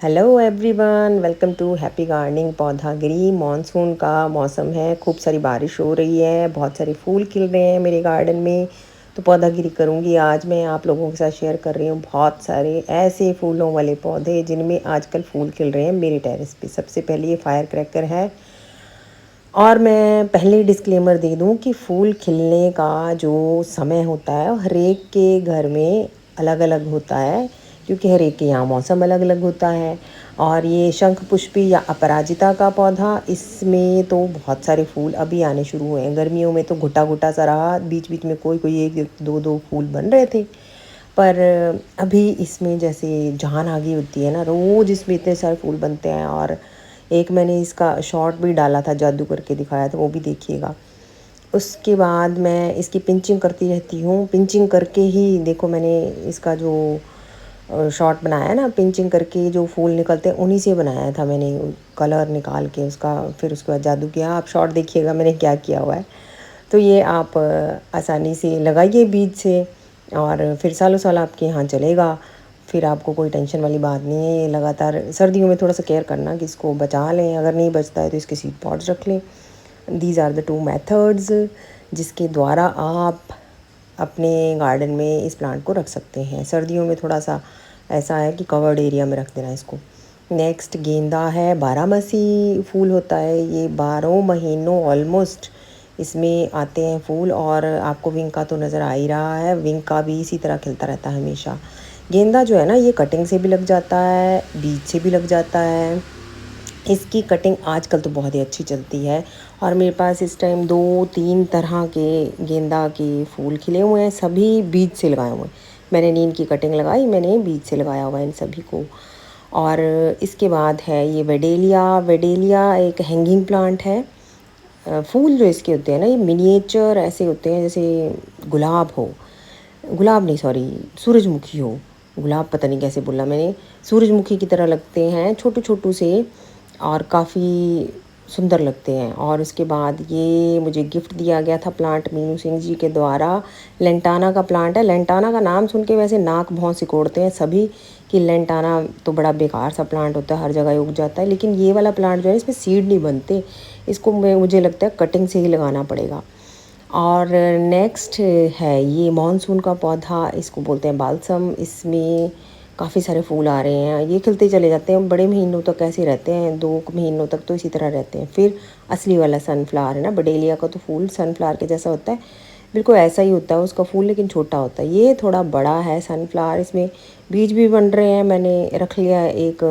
Hello everyone, welcome to happy gardening Paudhagiri. Monsoon का मौसम है, खूब सारी बारिश हो रही है, बहुत सारे फूल खिल रहे हैं मेरे गार्डन में। तो पौधागिरी करूँगी आज मैं आप लोगों के साथ शेयर कर रही हूँ बहुत सारे ऐसे फूलों वाले पौधे जिनमें आजकल फूल खिल रहे हैं मेरे टेरेस पे। सबसे पहले ये फायर क्रैकर है। और मैं पहले डिस्क्लेमर दे दूं कि फूल खिलने का जो समय होता है हर एक के घर में अलग अलग होता है, क्योंकि हर एक के यहाँ मौसम अलग अलग होता है। और ये शंख पुष्पी या अपराजिता का पौधा, इसमें तो बहुत सारे फूल अभी आने शुरू हुए हैं। गर्मियों में तो घुटा घुटा सा रहा, बीच बीच में कोई कोई एक दो दो फूल बन रहे थे। पर अभी इसमें जैसे जान आ गई होती है ना, रोज़ इसमें इतने सारे फूल बनते हैं। और एक मैंने इसका शॉर्ट भी डाला था, जादू करके दिखाया था, वो भी देखिएगा। उसके बाद मैं इसकी पिंचिंग करती रहती हूँ। पिंचिंग करके ही देखो, मैंने इसका जो शॉर्ट बनाया है ना, पिंचिंग करके जो फूल निकलते हैं उन्हीं से बनाया था मैंने, कलर निकाल के उसका। फिर उसके बाद जादू किया। आप शॉर्ट देखिएगा मैंने क्या किया हुआ है। तो ये आप आसानी से लगाइए बीज से, और फिर सालों साल आपके यहाँ चलेगा। फिर आपको कोई टेंशन वाली बात नहीं है। ये लगातार सर्दियों में थोड़ा सा केयर करना कि इसको बचा लें, अगर नहीं बचता है तो इसके सीड पॉट्स रख लें। These are the two methods जिसके द्वारा आप अपने गार्डन में इस प्लांट को रख सकते हैं। सर्दियों में थोड़ा सा ऐसा है कि कवर्ड एरिया में रख देना इसको। नेक्स्ट गेंदा है, बारहमासी फूल होता है ये, 12 महीनों ऑलमोस्ट इसमें आते हैं फूल। और आपको विंग का तो नज़र आ ही रहा है, विंग का भी इसी तरह खिलता रहता है हमेशा। गेंदा जो है ना, ये कटिंग से भी लग जाता है, बीज से भी लग जाता है। इसकी कटिंग आजकल तो बहुत ही अच्छी चलती है। और मेरे पास इस टाइम 2-3 तरह के गेंदा के फूल खिले हुए हैं, सभी बीज से लगाए हुए हैं। मैंने नीम की कटिंग लगाई, मैंने बीज से लगाया हुआ है इन सभी को। और इसके बाद है ये वेडेलिया। वेडेलिया एक हैंगिंग प्लांट है। फूल जो इसके होते हैं ना, ये मिनिएचर ऐसे होते हैं जैसे गुलाब हो, गुलाब नहीं सॉरी, सूरजमुखी हो। गुलाब पता नहीं कैसे बोला मैंने, सूरजमुखी की तरह लगते हैं, छोटू छोटू से, और काफ़ी सुंदर लगते हैं। और उसके बाद ये मुझे गिफ्ट दिया गया था प्लांट मीनू सिंह जी के द्वारा। लेंटाना का प्लांट है। लेंटाना का नाम सुन के वैसे नाक भौं सिकोड़ते हैं सभी कि लेंटाना तो बड़ा बेकार सा प्लांट होता है, हर जगह उग जाता है। लेकिन ये वाला प्लांट जो है, इसमें सीड नहीं बनते, इसको मुझे लगता है कटिंग से ही लगाना पड़ेगा। और नेक्स्ट है ये मॉनसून का पौधा, इसको बोलते हैं बालसम। इसमें काफ़ी सारे फूल आ रहे हैं, ये खिलते चले जाते हैं, बड़े महीनों तक ऐसे रहते हैं, 2 महीनों तक तो इसी तरह रहते हैं। फिर असली वाला सनफ्लावर है ना, बडेलिया का तो फूल सनफ्लावर के जैसा होता है, बिल्कुल ऐसा ही होता है उसका फूल, लेकिन छोटा होता है। ये थोड़ा बड़ा है सनफ्लावर, इसमें बीज भी बन रहे हैं। मैंने रख लिया एक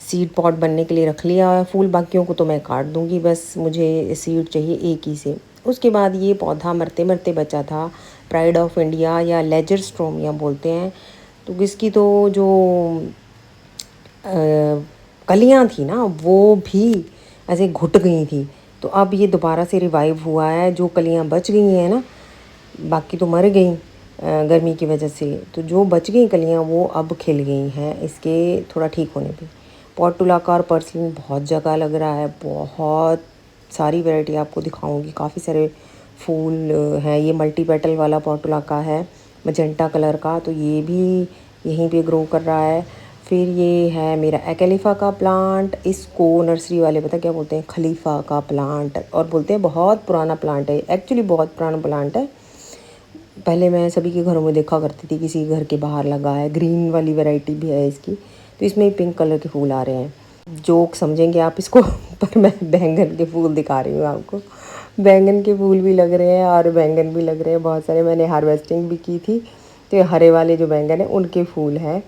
सीड पॉट बनने के लिए रख लिया है फूल, बाकियों को तो मैं काट दूंगी, बस मुझे सीड चाहिए एक ही से। उसके बाद ये पौधा मरते मरते बचा था, प्राइड ऑफ इंडिया या लेजर स्ट्रोमिया बोलते हैं। तो इसकी तो जो कलियाँ थी ना, वो भी ऐसे घुट गई थी। तो अब ये दोबारा से रिवाइव हुआ है। जो कलियाँ बच गई हैं ना, बाकी तो मर गई गर्मी की वजह से, तो जो बच गई कलियाँ वो अब खिल गई हैं इसके थोड़ा ठीक होने पे। पोर्टुलाका और पर्सलिन बहुत जगह लग रहा है, बहुत सारी वैरायटी आपको दिखाऊंगी, काफ़ी सारे फूल हैं। ये मल्टी पेटल वाला पोर्टुलाका है, मजेंटा कलर का, तो ये भी यहीं पे ग्रो कर रहा है। फिर ये है मेरा एक्लिफा का प्लांट, इसको नर्सरी वाले पता क्या बोलते हैं, खलीफा का प्लांट, और बोलते हैं बहुत पुराना प्लांट है। एक्चुअली बहुत पुराना प्लांट है, पहले मैं सभी के घरों में देखा करती थी, किसी घर के बाहर लगा है। ग्रीन वाली वैरायटी भी है इसकी, तो इसमें पिंक कलर के फूल आ रहे हैं। जोक समझेंगे आप इसको पर मैं बैंगन के फूल दिखा रही हूँ आपको। बैंगन के फूल भी लग रहे हैं और बैंगन भी लग रहे हैं बहुत सारे, मैंने हार्वेस्टिंग भी की थी। तो ये हरे वाले जो बैंगन है उनके फूल हैं।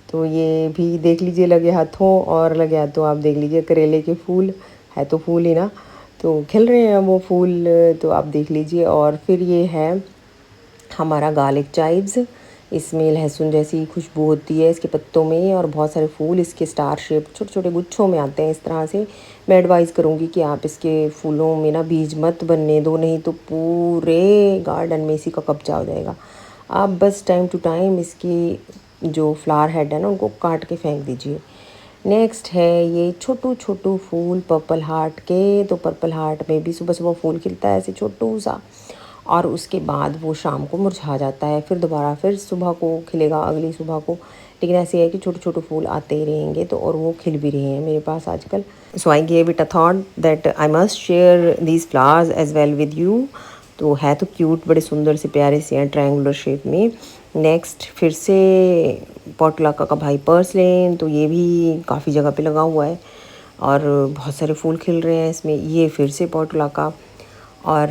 तो ये भी देख लीजिए लगे हाथों, और लगे हाथों आप देख लीजिए करेले के फूल है, तो फूल ही ना, तो खिल रहे हैं वो फूल, तो आप देख लीजिए। और फिर ये है हमारा गार्लिक चाइव्स, इसमें लहसुन जैसी खुशबू होती है इसके पत्तों में, और बहुत सारे फूल इसके स्टार शेप छोटे छोटे गुच्छों में आते हैं इस तरह से। मैं एडवाइज़ करूँगी कि आप इसके फूलों में ना बीज मत बनने दो, नहीं तो पूरे गार्डन में इसी का कब्जा हो जाएगा। आप बस टाइम टू टाइम इसकी जो फ्लावर हेड है ना, उनको काट के फेंक दीजिए। नेक्स्ट है ये छोटू छोटू फूल पर्पल हार्ट के। तो पर्पल हार्ट में भी सुबह सुबह फूल खिलता है ऐसे छोटू सा, और उसके बाद वो शाम को मुरझा जाता है, फिर दोबारा फिर सुबह को खिलेगा, अगली सुबह को। लेकिन ऐसे है कि छोटे छोटे फूल आते ही रहेंगे, तो और वो खिल भी रहे हैं मेरे पास आजकल। So I gave it a thought that I must share these flowers as well with you. तो है तो क्यूट, बड़े सुंदर से प्यारे से हैं ट्रायंगुलर शेप में। नेक्स्ट फिर से पोर्टुलाका का भाई पर्सलेन, तो ये भी काफ़ी जगह पे लगा हुआ है और बहुत सारे फूल खिल रहे हैं इसमें। ये फिर से पोर्टुलाका, और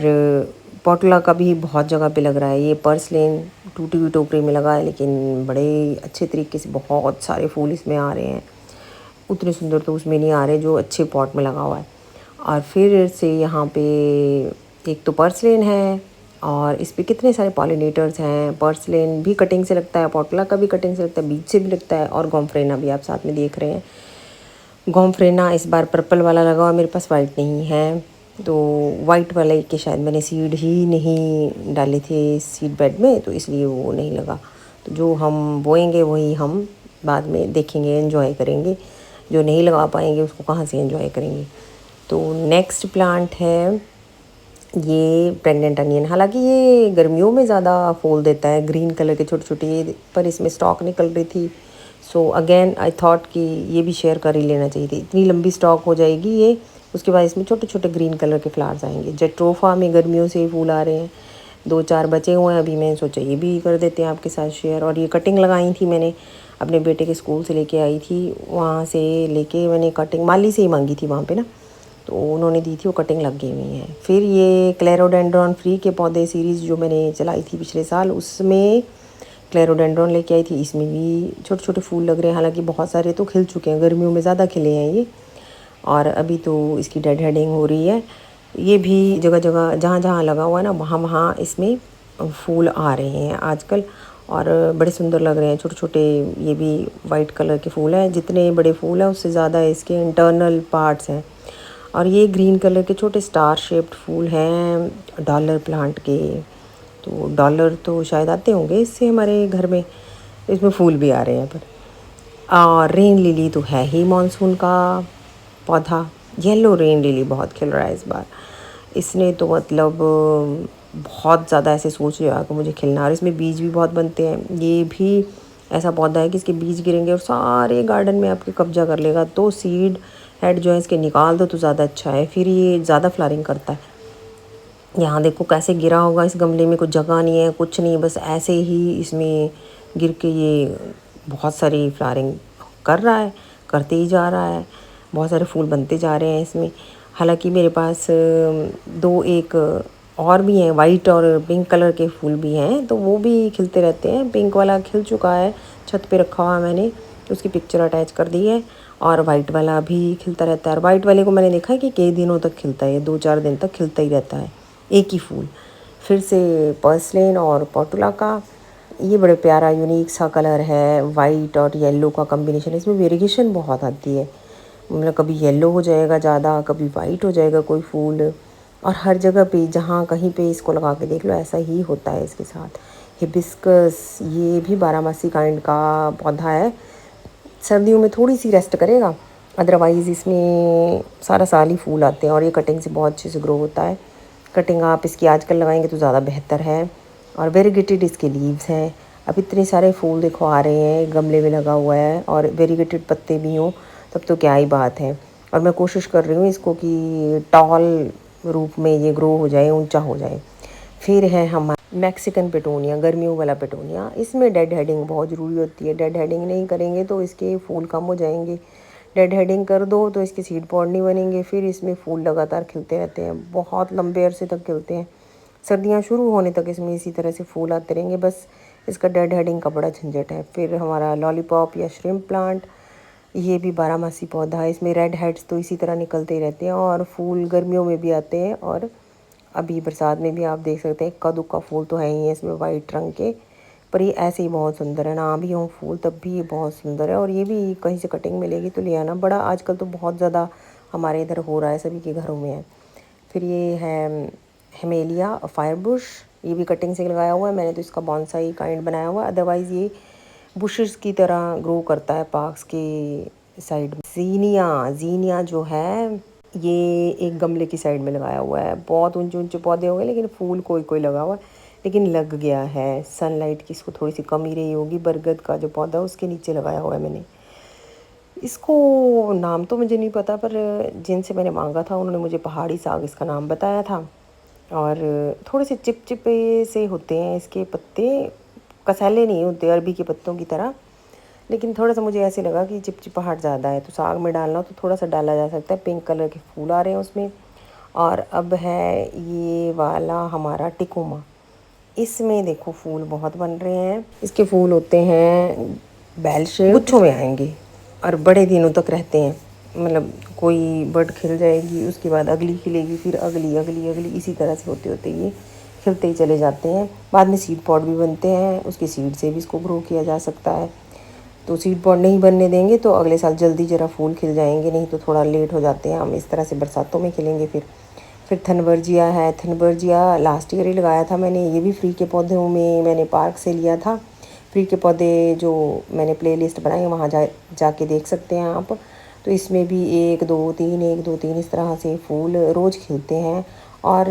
पोर्टुलाका भी बहुत जगह पे लग रहा है। ये पर्सलेन टूटी हुई टोकरी में लगा है, लेकिन बड़े अच्छे तरीके से बहुत सारे फूल इसमें आ रहे हैं। उतने सुंदर तो उसमें नहीं आ रहे जो अच्छे पॉट में लगा हुआ है। और फिर से यहाँ पे एक तो पर्सलेन है, और इस पे कितने सारे पॉलिनेटर्स हैं। पर्सलेन भी कटिंग से लगता है, पोर्टुलाका भी कटिंग से लगता है, बीच से भी लगता है, और गोम्फ्रेना भी आप साथ में देख रहे हैं। गोम्फ्रेना इस बार पर्पल वाला लगा हुआ, मेरे पास वाइट नहीं है, तो वाइट वाले के शायद मैंने सीड ही नहीं डाले थे सीड बेड में, तो इसलिए वो नहीं लगा। तो जो हम बोएंगे वही हम बाद में देखेंगे, एंजॉय करेंगे। जो नहीं लगा पाएंगे उसको कहाँ से एंजॉय करेंगे। तो नेक्स्ट प्लांट है ये प्रेग्नेंट अनियन। हालांकि ये गर्मियों में ज़्यादा फूल देता है, ग्रीन कलर के छोटे छोटे, पर इसमें स्टॉक निकल रही थी। सो अगेन आई थॉट कि ये भी शेयर कर ही लेना चाहिए थी। इतनी लंबी स्टॉक हो जाएगी ये, उसके बाद इसमें छोटे छोटे ग्रीन कलर के फ्लावर्स आएंगे। जेट्रोफा में गर्मियों से ही फूल आ रहे हैं, 2-4 बचे हुए हैं अभी। मैंने सोचा ये भी कर देते हैं आपके साथ शेयर। और ये कटिंग लगाई थी मैंने अपने बेटे के स्कूल से लेके आई थी, वहाँ से लेके मैंने कटिंग माली से ही मांगी थी वहाँ पे ना, तो उन्होंने दी थी, वो कटिंग लग गई हुई है। फिर ये क्लेरोडेंड्रॉन फ्री के पौधे सीरीज़ जो मैंने चलाई थी पिछले साल, उसमें क्लेरोडेंड्रॉन लेके आई थी। इसमें भी छोटे छोटे फूल लग रहे हैं, हालांकि बहुत सारे तो खिल चुके हैं, गर्मियों में ज़्यादा खिले हैं ये, और अभी तो इसकी डेड हेडिंग हो रही है। ये भी जगह जगह जहाँ जहाँ लगा हुआ है ना, वहाँ वहाँ इसमें फूल आ रहे हैं आजकल, और बड़े सुंदर लग रहे हैं छोटे छोटे। ये भी वाइट कलर के फूल हैं, जितने बड़े फूल हैं उससे ज़्यादा इसके इंटरनल पार्ट्स हैं। और ये ग्रीन कलर के छोटे स्टार शेप्ड फूल हैं डॉलर प्लांट के। तो डॉलर तो शायद आते होंगे इससे हमारे घर में, इसमें फूल भी आ रहे हैं। पर और रेन लिली तो है ही मानसून का पौधा। येलो रेन लिली बहुत खिल रहा है इस बार। इसने तो मतलब बहुत ज़्यादा ऐसे सोच लिया कि मुझे खिलना, और इसमें बीज भी बहुत बनते हैं। ये भी ऐसा पौधा है कि इसके बीज गिरेंगे और सारे गार्डन में आपके कब्जा कर लेगा। तो सीड हेड जो है इसके निकाल दो तो ज़्यादा अच्छा है, फिर ये ज़्यादा फ्लावरिंग करता है। यहाँ देखो कैसे गिरा होगा इस गमले में, कुछ जगह नहीं है, कुछ नहीं, बस ऐसे ही इसमें गिर के ये बहुत सारी फ्लावरिंग कर रहा है, करते ही जा रहा है। बहुत सारे फूल बनते जा रहे हैं इसमें। हालांकि मेरे पास दो एक और भी हैं, वाइट और पिंक कलर के फूल भी हैं, तो वो भी खिलते रहते हैं। पिंक वाला खिल चुका है, छत पे रखा हुआ है मैंने, उसकी पिक्चर अटैच कर दी है। और वाइट वाला भी खिलता रहता है, और वाइट वाले को मैंने देखा है कि कई दिनों तक खिलता है, 2-4 दिन तक खिलता ही रहता है एक ही फूल। फिर से पर्सलेन और पोर्टुलाका, ये बड़े प्यारा यूनिक सा कलर है, वाइट और येलो का कॉम्बिनेशन। इसमें वेरिएशन बहुत आती है, मतलब कभी येलो हो जाएगा ज़्यादा, कभी वाइट हो जाएगा कोई फूल, और हर जगह पे जहाँ कहीं पे इसको लगा के देख लो ऐसा ही होता है इसके साथ। हिबिस्कस, ये भी बारहमासी काइंड का पौधा है, सर्दियों में थोड़ी सी रेस्ट करेगा, अदरवाइज़ इसमें सारा साल ही फूल आते हैं, और ये कटिंग से बहुत अच्छे से ग्रो होता है। कटिंग आप इसकी आजकल लगाएंगे तो ज़्यादा बेहतर है। और वेरीगेटेड इसके लीव्स हैं। अब इतने सारे फूल देखो आ रहे हैं, गमले में लगा हुआ है, और वेरीगेटेड पत्ते भी हों तब तो क्या ही बात है। और मैं कोशिश कर रही हूँ इसको कि टॉल रूप में ये ग्रो हो जाए, ऊंचा हो जाए। फिर है हमारा मैक्सिकन पेटोनिया, गर्मियों वाला पेटोनिया। इसमें डेड हेडिंग बहुत ज़रूरी होती है, डेड हेडिंग नहीं करेंगे तो इसके फूल कम हो जाएंगे। डेड हेडिंग कर दो तो इसके सीड पॉड नहीं बनेंगे, फिर इसमें फूल लगातार खिलते रहते हैं, बहुत लंबे अरसे तक खिलते हैं। सर्दियाँ शुरू होने तक इसमें इसी तरह से फूल आते रहेंगे, बस इसका डेड हेडिंग का बड़ा झंझट है। फिर हमारा लॉलीपॉप या श्रिम्प प्लांट, ये भी बारहमासी पौधा है। इसमें रेड हेड्स तो इसी तरह निकलते ही रहते हैं, और फूल गर्मियों में भी आते हैं, और अभी बरसात में भी आप देख सकते हैं। इक्का दुक्का फूल तो है ही है इसमें वाइट रंग के, पर ये ऐसे ही बहुत सुंदर है ना, भी हों फूल तब भी ये बहुत सुंदर है। और ये भी कहीं से कटिंग मिलेगी तो ले आना, बड़ा आजकल तो बहुत ज़्यादा हमारे इधर हो रहा है, सभी के घरों में है। फिर ये है हेमेलिया फायरबुश, ये भी कटिंग से लगाया हुआ है मैंने, तो इसका बॉन्साई काइंड बनाया हुआ है। अदरवाइज़ ये बुशेस की तरह ग्रो करता है पार्क्स के साइड में। जीनिया जो है ये एक गमले की साइड में लगाया हुआ है। बहुत ऊंचे ऊंचे पौधे हो गए, लेकिन फूल कोई कोई लगा हुआ है। लेकिन लग गया है। सनलाइट की इसको थोड़ी सी कमी रही होगी। बरगद का जो पौधा है उसके नीचे लगाया हुआ है मैंने इसको। नाम तो मुझे नहीं पता, पर जिनसे मैंने मांगा था उन्होंने मुझे पहाड़ी साग इसका नाम बताया था। और थोड़े से चिपचिपे से होते हैं इसके पत्ते, कसैले नहीं होते अरबी के पत्तों की तरह, लेकिन थोड़ा सा मुझे ऐसे लगा कि चिपचिपाहट ज़्यादा है, तो साग में डालना तो थोड़ा सा डाला जा सकता है। पिंक कलर के फूल आ रहे हैं उसमें। और अब है ये वाला हमारा टिकोमा। इसमें देखो फूल बहुत बन रहे हैं। इसके फूल होते हैं बेल शेप, गुच्छों में आएंगे और बड़े दिनों तक रहते हैं। मतलब कोई बर्ड खिल जाएगी, उसके बाद अगली खिलेगी, फिर अगली अगली अगली, इसी तरह से होते होते ये खिलते ही चले जाते हैं। बाद में सीड पॉट भी बनते हैं, उसके सीड से भी इसको ग्रो किया जा सकता है। तो सीड पॉट नहीं बनने देंगे तो अगले साल जल्दी ज़रा फूल खिल जाएंगे, नहीं तो थोड़ा लेट हो जाते हैं। हम इस तरह से बरसातों में खिलेंगे। फिर थनबर्जिया है। थनबर्जिया लास्ट ईयर ही लगाया था मैंने, ये भी फ्री के पौधों में मैंने पार्क से लिया था। फ्री के पौधे जो मैंने प्लेलिस्ट बनाई है वहाँ जाके देख सकते हैं आप। तो इसमें भी एक दो तीन इस तरह से फूल रोज़ खिलते हैं। और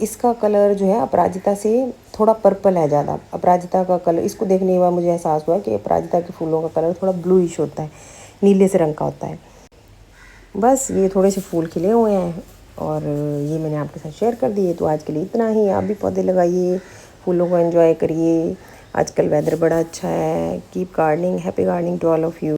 इसका कलर जो है अपराजिता से थोड़ा पर्पल है ज़्यादा। अपराजिता का कलर, इसको देखने के बाद मुझे एहसास हुआ कि अपराजिता के फूलों का कलर थोड़ा ब्लूइश होता है, नीले से रंग का होता है। बस ये थोड़े से फूल खिले हुए हैं और ये मैंने आपके साथ शेयर कर दिए। तो आज के लिए इतना ही। आप भी पौधे लगाइए, फूलों को एंजॉय करिए। आजकल वेदर बड़ा अच्छा है। Keep gardening. Happy gardening to all of you.